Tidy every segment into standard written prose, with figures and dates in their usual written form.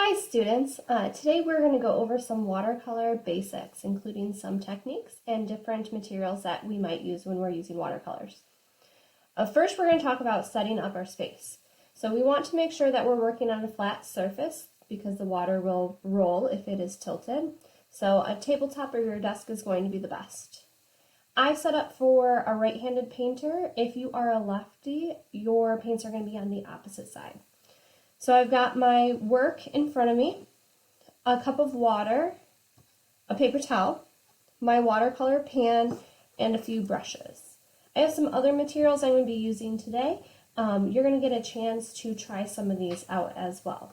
Hi students, today we're going to go over some watercolor basics, including some techniques and different materials that we might use when we're using watercolors. First, we're going to talk about setting up our space. So we want to make sure that we're working on a flat surface because the water will roll if it is tilted. So a tabletop or your desk is going to be the best. I set up for a right-handed painter. If you are a lefty, your paints are going to be on the opposite side. So I've got my work in front of me, a cup of water, a paper towel, my watercolor pan, and a few brushes. I have some other materials I'm going to be using today. You're going to get a chance to try some of these out as well.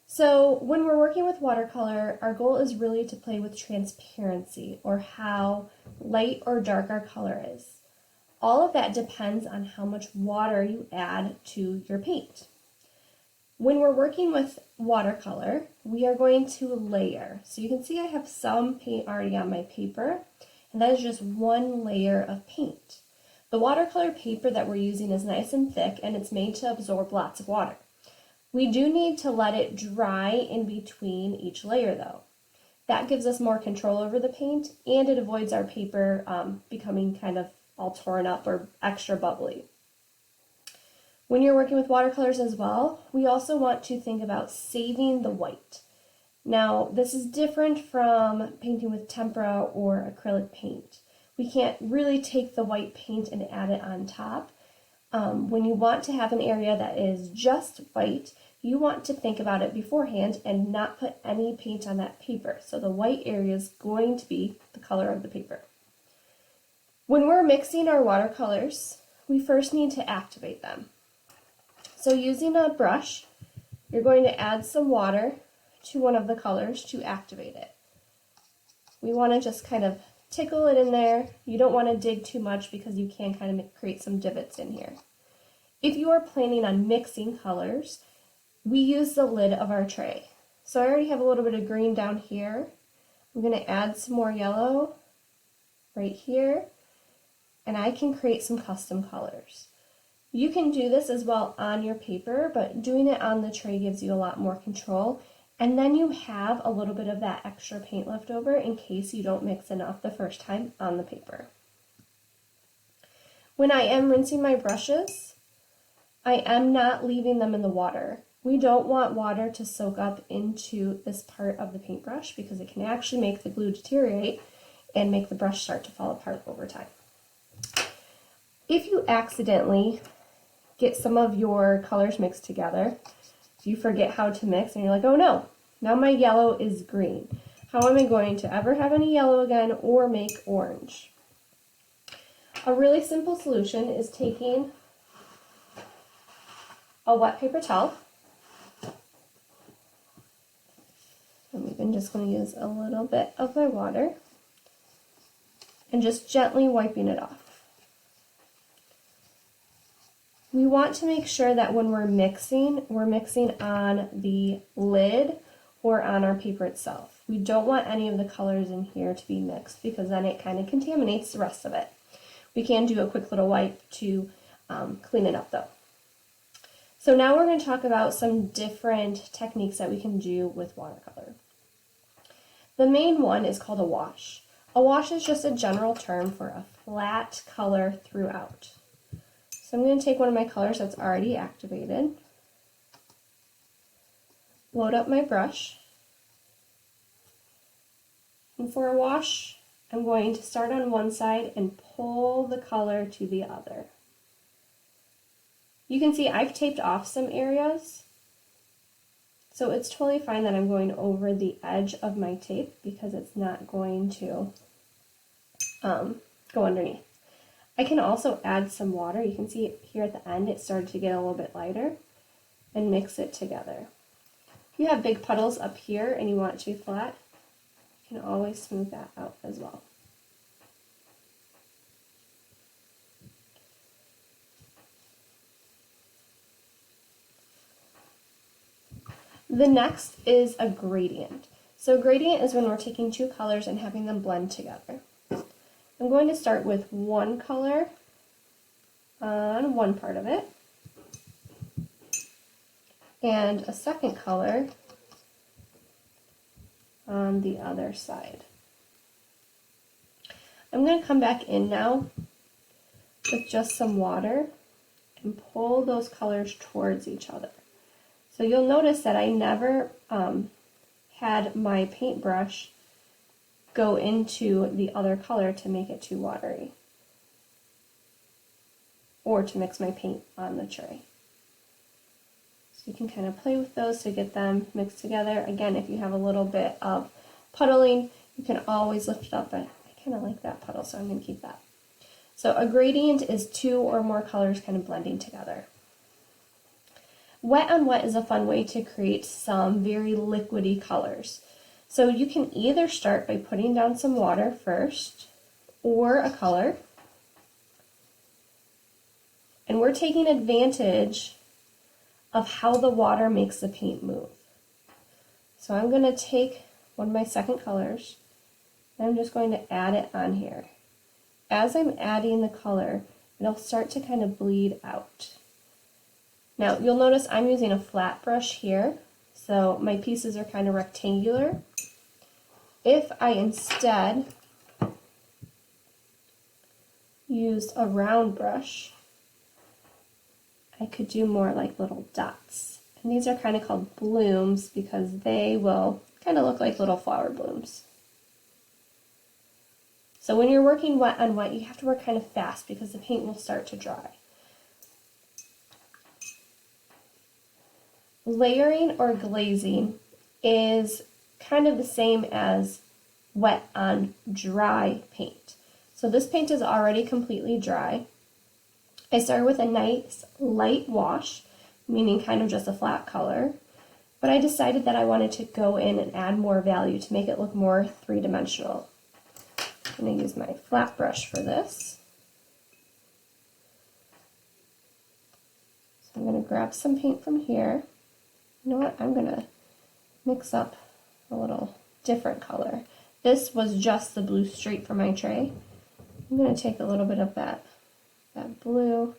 So when we're working with watercolor, our goal is really to play with transparency, or how light or dark our color is. All of that depends on how much water you add to your paint. When we're working with watercolor, we are going to layer. So you can see I have some paint already on my paper, and that is just one layer of paint. The watercolor paper that we're using is nice and thick, and it's made to absorb lots of water. We do need to let it dry in between each layer though. That gives us more control over the paint, and it avoids our paper becoming kind of all torn up or extra bubbly. When you're working with watercolors as well, we also want to think about saving the white. Now, this is different from painting with tempera or acrylic paint. We can't really take the white paint and add it on top. When you want to have an area that is just white, you want to think about it beforehand and not put any paint on that paper. So the white area is going to be the color of the paper. When we're mixing our watercolors, we first need to activate them. So using a brush, you're going to add some water to one of the colors to activate it. We want to just kind of tickle it in there. You don't want to dig too much because you can kind of create some divots in here. If you are planning on mixing colors, we use the lid of our tray. So I already have a little bit of green down here. I'm going to add some more yellow right here, and I can create some custom colors. You can do this as well on your paper, but doing it on the tray gives you a lot more control, and then you have a little bit of that extra paint left over in case you don't mix enough the first time on the paper. When I am rinsing my brushes, I am not leaving them in the water. We don't want water to soak up into this part of the paintbrush because it can actually make the glue deteriorate and make the brush start to fall apart over time. If you accidentally get some of your colors mixed together, if you forget how to mix and you're like, oh no, now my yellow is green. How am I going to ever have any yellow again or make orange? A really simple solution is taking a wet paper towel, I'm even just going to use a little bit of my water and just gently wiping it off. We want to make sure that when we're mixing on the lid or on our paper itself. We don't want any of the colors in here to be mixed because then it kind of contaminates the rest of it. We can do a quick little wipe to clean it up though. So now we're going to talk about some different techniques that we can do with watercolor. The main one is called a wash. A wash is just a general term for a flat color throughout. So I'm going to take one of my colors that's already activated, load up my brush, and for a wash, I'm going to start on one side and pull the color to the other. You can see I've taped off some areas, so it's totally fine that I'm going over the edge of my tape because it's not going to go underneath. I can also add some water. You can see here at the end it started to get a little bit lighter, and mix it together. If you have big puddles up here and you want it to be flat, you can always smooth that out as well. The next is a gradient. So gradient is when we're taking two colors and having them blend together. I'm going to start with one color on one part of it, and a second color on the other side. I'm going to come back in now with just some water and pull those colors towards each other. So you'll notice that I never had my paintbrush go into the other color to make it too watery or to mix my paint on the tray. So you can kind of play with those to get them mixed together. Again, if you have a little bit of puddling, you can always lift it up, but I kind of like that puddle, so I'm going to keep that. So a gradient is two or more colors kind of blending together. Wet on wet is a fun way to create some very liquidy colors. So you can either start by putting down some water first or a color. And we're taking advantage of how the water makes the paint move. So I'm going to take one of my second colors and I'm just going to add it on here. As I'm adding the color, it'll start to kind of bleed out. Now you'll notice I'm using a flat brush here, so my pieces are kind of rectangular. If I instead used a round brush, I could do more like little dots. And these are kind of called blooms because they will kind of look like little flower blooms. So when you're working wet on wet, you have to work kind of fast because the paint will start to dry. Layering or glazing is kind of the same as wet on dry paint. So this paint is already completely dry. I started with a nice light wash, meaning kind of just a flat color, but I decided that I wanted to go in and add more value to make it look more three-dimensional. I'm going to use my flat brush for this. So I'm going to grab some paint from here. You know what, I'm going to mix up a little different color. This was just the blue straight from my tray. I'm going to take a little bit of that blue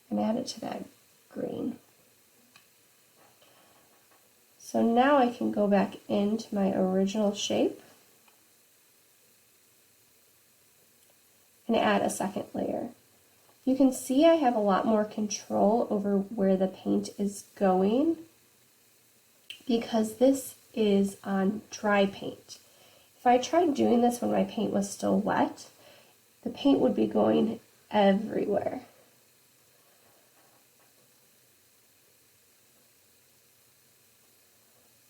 and add it to that green. So now I can go back into my original shape and add a second layer. You can see I have a lot more control over where the paint is going because this is on dry paint. If I tried doing this when my paint was still wet, the paint would be going everywhere.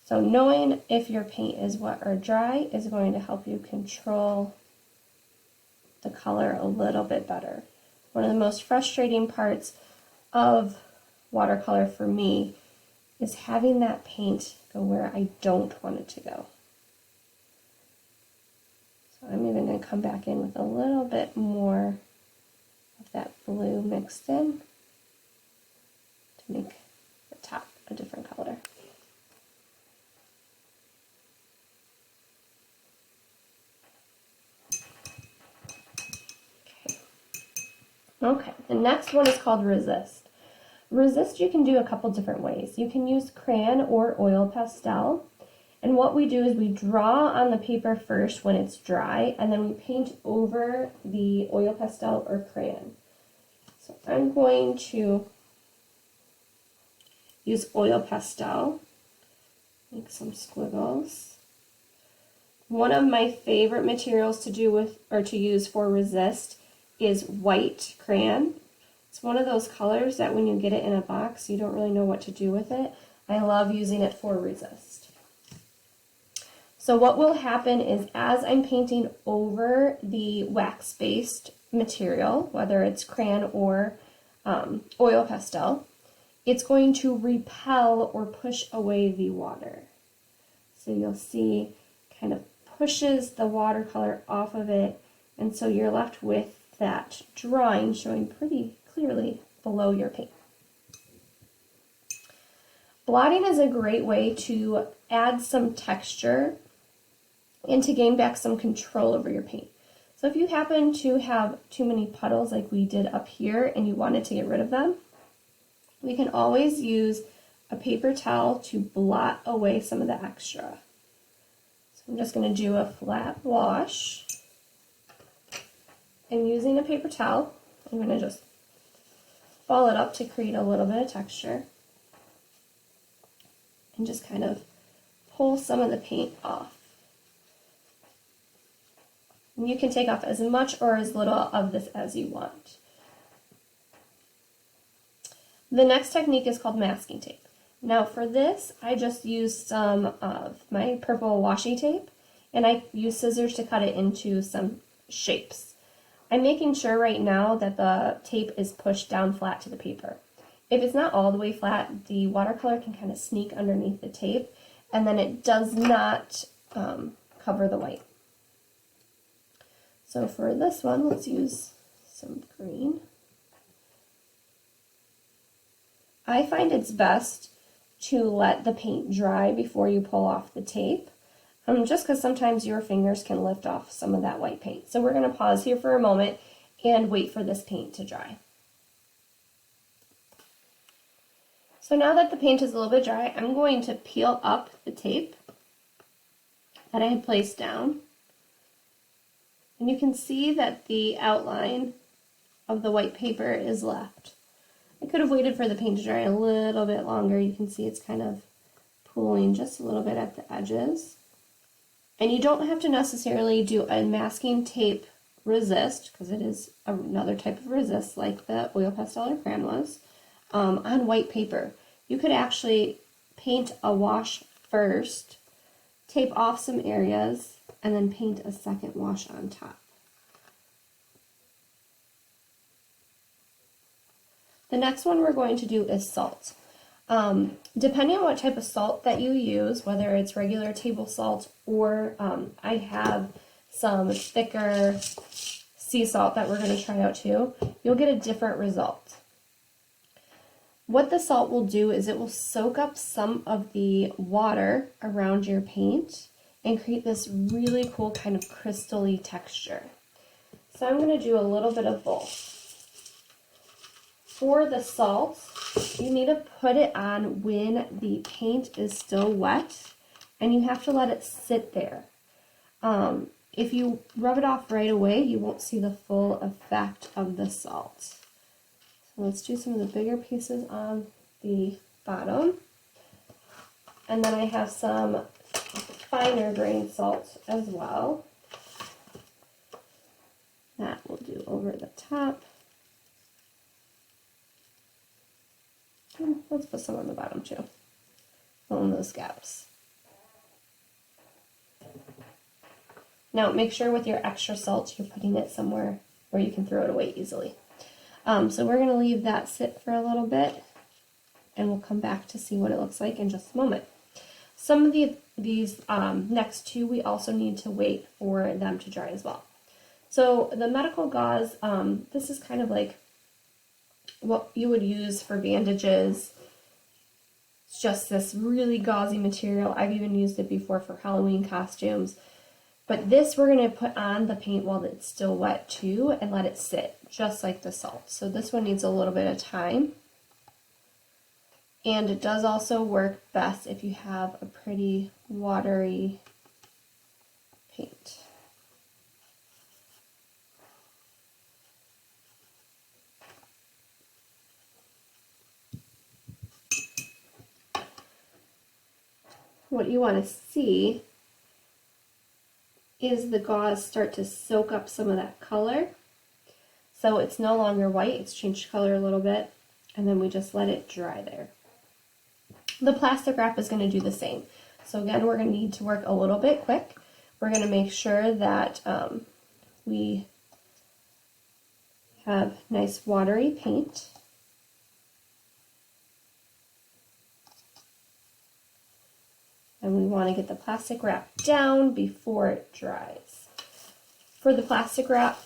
So knowing if your paint is wet or dry is going to help you control the color a little bit better. One of the most frustrating parts of watercolor for me is having that paint go where I don't want it to go. So I'm even going to come back in with a little bit more of that blue mixed in to make the top a different color. Okay, the next one is called Resist. Resist you can do a couple different ways. You can use crayon or oil pastel. And what we do is we draw on the paper first when it's dry, and then we paint over the oil pastel or crayon. So I'm going to use oil pastel, make some squiggles. One of my favorite materials to do with or to use for Resist is white crayon. It's one of those colors that when you get it in a box, you don't really know what to do with it. I love using it for Resist. So what will happen is as I'm painting over the wax-based material, whether it's crayon or oil pastel, it's going to repel or push away the water. So you'll see kind of pushes the watercolor off of it, and so you're left with that drawing showing pretty clearly below your paint. Blotting is a great way to add some texture and to gain back some control over your paint. So if you happen to have too many puddles like we did up here and you wanted to get rid of them, we can always use a paper towel to blot away some of the extra. So I'm just going to do a flat wash. And using a paper towel, I'm going to just ball it up to create a little bit of texture. And just kind of pull some of the paint off. And you can take off as much or as little of this as you want. The next technique is called masking tape. Now for this, I just used some of my purple washi tape, and I used scissors to cut it into some shapes. I'm making sure right now that the tape is pushed down flat to the paper. If it's not all the way flat, the watercolor can kind of sneak underneath the tape, and then it does not cover the white. So for this one, let's use some green. I find it's best to let the paint dry before you pull off the tape, just because sometimes your fingers can lift off some of that white paint. So we're going to pause here for a moment and wait for this paint to dry. So now that the paint is a little bit dry, I'm going to peel up the tape that I had placed down. And you can see that the outline of the white paper is left. I could have waited for the paint to dry a little bit longer. You can see it's kind of pooling just a little bit at the edges. And you don't have to necessarily do a masking tape resist, because it is another type of resist like the oil pastel or crayon was, on white paper. You could actually paint a wash first, tape off some areas, and then paint a second wash on top. The next one we're going to do is salt. Depending on what type of salt that you use, whether it's regular table salt or I have some thicker sea salt that we're going to try out too, you'll get a different result. What the salt will do is it will soak up some of the water around your paint and create this really cool kind of crystal-y texture. So I'm going to do a little bit of both. For the salt, you need to put it on when the paint is still wet, and you have to let it sit there. If you rub it off right away, you won't see the full effect of the salt. So let's do some of the bigger pieces on the bottom. And then I have some finer grained salt as well. That will do over the top. Let's put some on the bottom too, on those gaps. Now make sure with your extra salt you're putting it somewhere where you can throw it away easily. So we're going to leave that sit for a little bit, and we'll come back to see what it looks like in just a moment. Some of these next two, we also need to wait for them to dry as well. So the medical gauze, this is kind of like what you would use for bandages. It's just this really gauzy material. I've even used it before for Halloween costumes. But this we're going to put on the paint while it's still wet too and let it sit, just like the salt. So this one needs a little bit of time. And it does also work best if you have a pretty watery paint. What you want to see is the gauze start to soak up some of that color. So it's no longer white, it's changed color a little bit, and then we just let it dry there. The plastic wrap is going to do the same. So again, we're going to need to work a little bit quick. We're going to make sure that we have nice watery paint. And we want to get the plastic wrap down before it dries. For the plastic wrap,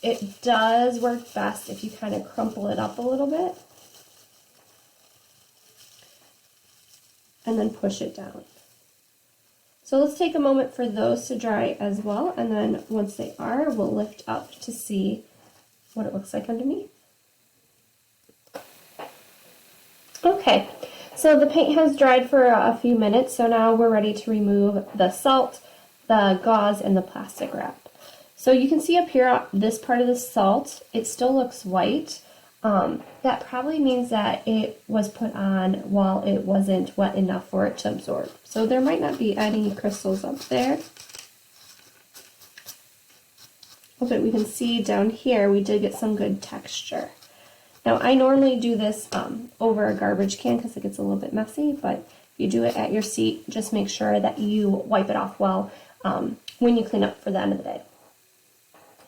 it does work best if you kind of crumple it up a little bit and then push it down. So let's take a moment for those to dry as well, and then once they are, we'll lift up to see what it looks like underneath. Okay, So the paint has dried for a few minutes, so now we're ready to remove the salt, the gauze, and the plastic wrap. So you can see up here, this part of the salt, it still looks white. That probably means that it was put on while it wasn't wet enough for it to absorb. So there might not be any crystals up there. But we can see down here, we did get some good texture. Now, I normally do this over a garbage can because it gets a little bit messy, but if you do it at your seat, just make sure that you wipe it off well when you clean up for the end of the day.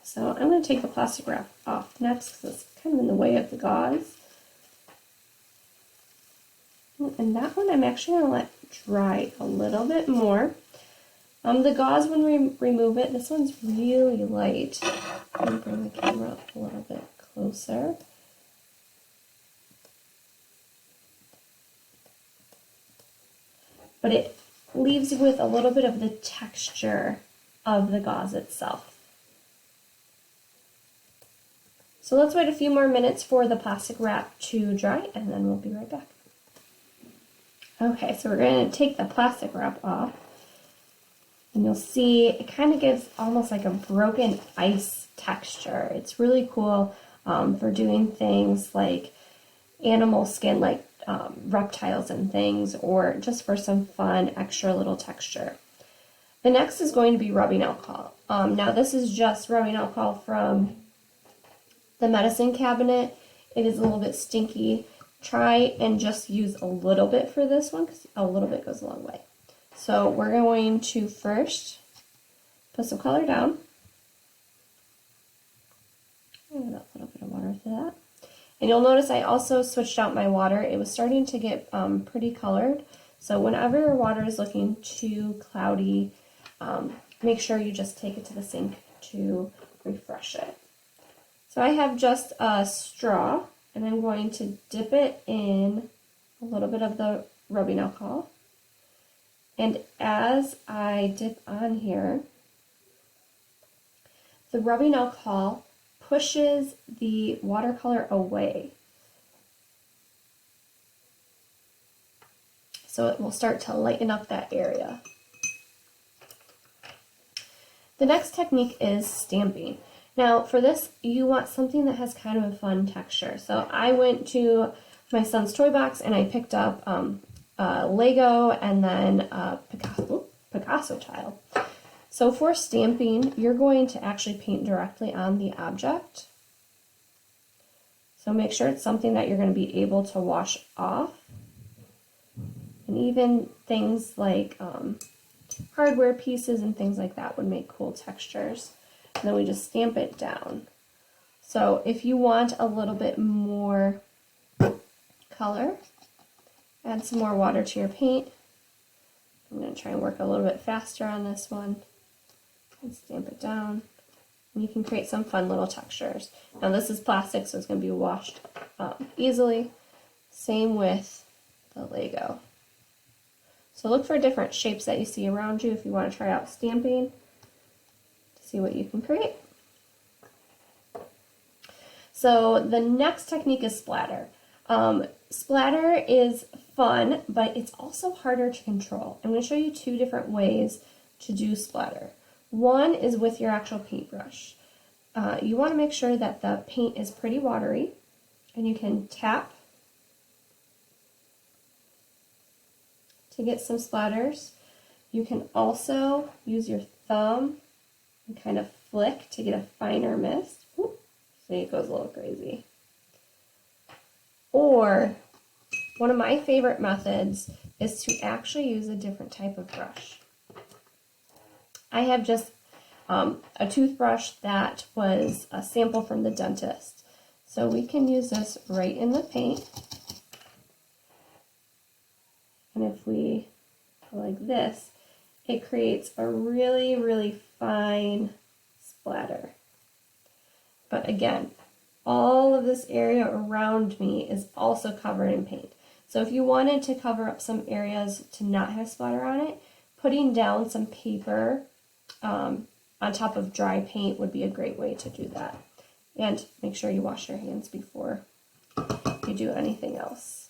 So I'm going to take the plastic wrap off next because it's kind of in the way of the gauze. And that one I'm actually going to let dry a little bit more. The gauze, when we remove it, this one's really light. Let me bring the camera up a little bit closer. But it leaves you with a little bit of the texture of the gauze itself. So let's wait a few more minutes for the plastic wrap to dry, and then we'll be right back. Okay, so we're going to take the plastic wrap off, and you'll see it kind of gives almost like a broken ice texture. It's really cool for doing things like animal skin, like reptiles and things, or just for some fun extra little texture. The next is going to be rubbing alcohol. Now this is just rubbing alcohol from the medicine cabinet. It is a little bit stinky. Try and just use a little bit for this one because a little bit goes a long way. So we're going to first put some color down. Add a little bit of water to that. And you'll notice I also switched out my water. It was starting to get pretty colored. So whenever your water is looking too cloudy, make sure you just take it to the sink to refresh it. So I have just a straw, and I'm going to dip it in a little bit of the rubbing alcohol. And as I dip on here, the rubbing alcohol pushes the watercolor away. So it will start to lighten up that area. The next technique is stamping. Now for this, you want something that has kind of a fun texture. So I went to my son's toy box and I picked up Lego and then Picasso tile. So for stamping, you're going to actually paint directly on the object. So make sure it's something that you're going to be able to wash off. And even things like hardware pieces and things like that would make cool textures. And then we just stamp it down. So if you want a little bit more color, add some more water to your paint. I'm going to try and work a little bit faster on this one. And stamp it down. And you can create some fun little textures. Now this is plastic, so it's going to be washed easily. Same with the Lego. So look for different shapes that you see around you if you want to try out stamping to see what you can create. So the next technique is splatter. Splatter is fun, but it's also harder to control. I'm going to show you two different ways to do splatter. One is with your actual paintbrush. You want to make sure that the paint is pretty watery, and you can tap to get some splatters. You can also use your thumb and kind of flick to get a finer mist. Ooh, see, it goes a little crazy. Or one of my favorite methods is to actually use a different type of brush. I have just a toothbrush that was a sample from the dentist. So we can use this right in the paint. And if we go like this, it creates a really, really fine splatter. But again, all of this area around me is also covered in paint. So if you wanted to cover up some areas to not have splatter on it, putting down some paper on top of dry paint would be a great way to do that. And make sure you wash your hands before you do anything else.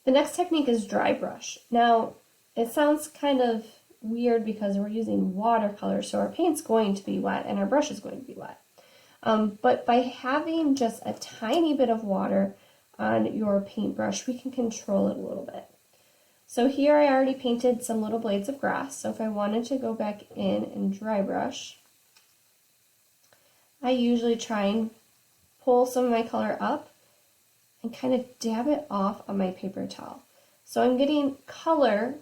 The next technique is dry brush. Now, it sounds kind of weird because we're using watercolor, so our paint's going to be wet and our brush is going to be wet. But by having just a tiny bit of water on your paintbrush, we can control it a little bit. So here I already painted some little blades of grass, so if I wanted to go back in and dry brush, I usually try and pull some of my color up and kind of dab it off on my paper towel. So I'm getting color,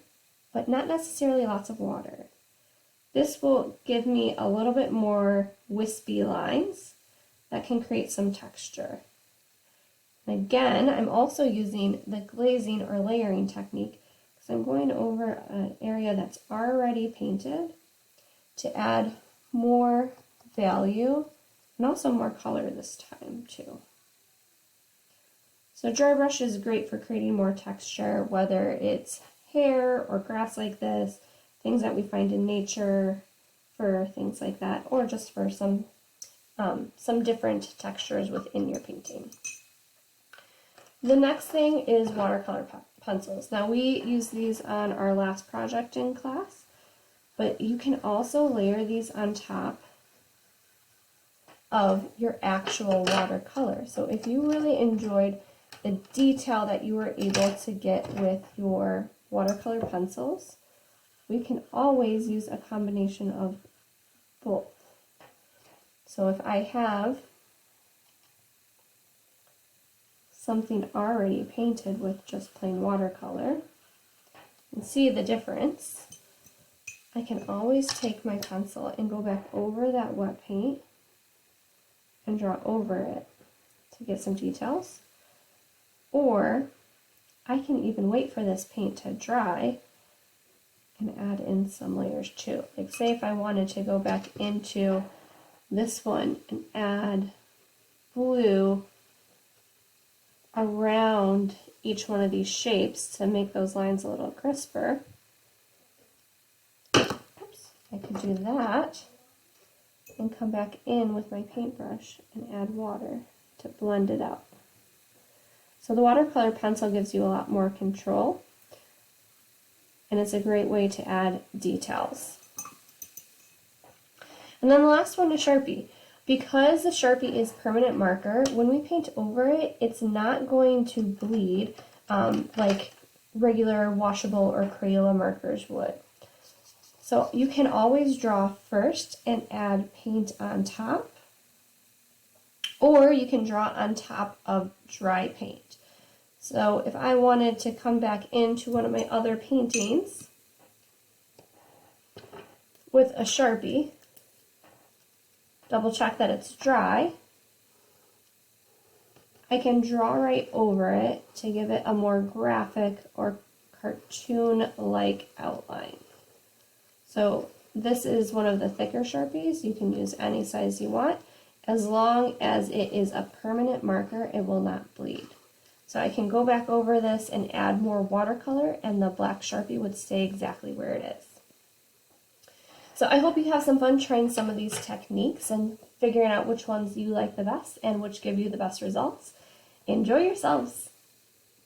but not necessarily lots of water. This will give me a little bit more wispy lines that can create some texture. And again, I'm also using the glazing or layering technique because I'm going over an area that's already painted to add more value and also more color this time too. So dry brush is great for creating more texture, whether it's hair or grass like this, things that we find in nature, for things like that, or just for some different textures within your painting. The next thing is watercolor pencils. Now we use these on our last project in class, but you can also layer these on top of your actual watercolor. So if you really enjoyed the detail that you were able to get with your watercolor pencils, we can always use a combination of both. So if I have something already painted with just plain watercolor and see the difference, I can always take my pencil and go back over that wet paint and draw over it to get some details. Or I can even wait for this paint to dry and add in some layers too. Like say if I wanted to go back into this one and add blue around each one of these shapes to make those lines a little crisper. Oops, I could do that and come back in with my paintbrush and add water to blend it out. So the watercolor pencil gives you a lot more control, and it's a great way to add details. And then the last one is Sharpie. Because the Sharpie is permanent marker, when we paint over it, it's not going to bleed like regular washable or Crayola markers would. So you can always draw first and add paint on top, or you can draw on top of dry paint. So if I wanted to come back into one of my other paintings with a Sharpie, double check that it's dry, I can draw right over it to give it a more graphic or cartoon-like outline. So this is one of the thicker Sharpies. You can use any size you want. As long as it is a permanent marker, it will not bleed. So I can go back over this and add more watercolor, and the black Sharpie would stay exactly where it is. So I hope you have some fun trying some of these techniques and figuring out which ones you like the best and which give you the best results. Enjoy yourselves!